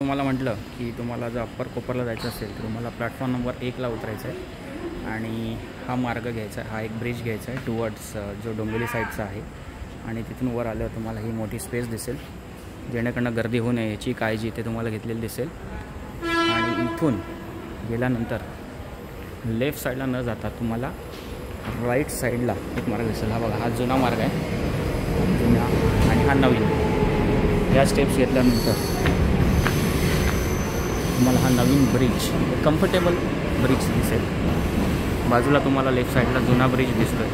तुम्हाला म्हटलं की तुम्हाला जर अप्पर कोपरला जायचं असेल तर तुम्हाला प्लॅटफॉर्म नंबर 1ला उतरायचं आहे आणि हा मार्ग घ्यायचा आहे, हा एक ब्रिज घ्यायचा आहे टुवर्ड्स जो डोंबिवली साईडचा आहे आणि तिथून वर आल्यावर तुम्हाला ही मोठी स्पेस दिसेल, जेणेकरून गर्दी होऊ नये याची काळजी ते तुम्हाला घेतलेली दिसेल। आणि इथून गेल्यानंतर लेफ्ट साईडला न जाता तुम्हाला राईट साईडला एक मार्ग दिसेल। हा बघा, हा जुना मार्ग आहे, जुना आणि हा नवीन। या स्टेप्स घेतल्यानंतर तुम्हाला हा नवीन ब्रिज, कम्फर्टेबल ब्रिज दिसेल। बाजूला तुम्हाला लेफ्ट साईडला जुना ब्रिज दिसतोय,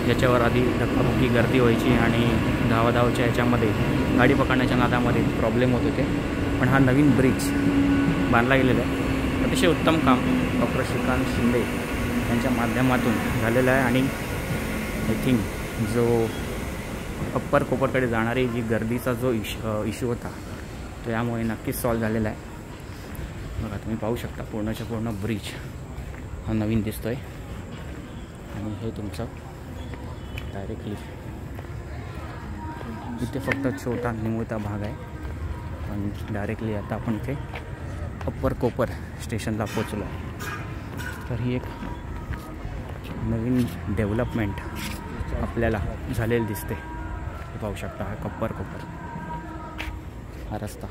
ज्याच्यावर आधी धक्काबुक्की गर्दी व्हायची आणि धावाधावच्या याच्यामध्ये गाडी पकडण्याच्या नादामध्ये प्रॉब्लेम होत होते, पण हा नवीन ब्रिज बांधला गेलेला आहे। अतिशय उत्तम काम डॉक्टर श्रीकांत शिंदे यांच्या माध्यमातून झालेलं आहे आणि आय थिंक जो अप्पर कोपरकडे जाणारी जी गर्दीचा जो इश्यू होता तो यामुळे नक्कीच सॉल्व झालेला आहे। बघा, तुम्ही पाहू शकता पूर्णच्या पूर्ण ब्रिज हा नवीन दिसतो आहे आणि हे तुमचं डायरेक्टली इथे फक्त छोटा निमुळता भाग आहे, पण डायरेक्टली आता आपण इथे अप्पर कोपर स्टेशनला पोचलो आहे। तर ही एक नवीन डेव्हलपमेंट आपल्याला झालेली दिसते, हे पाहू शकता। हा अप्पर कोपर हा रस्ता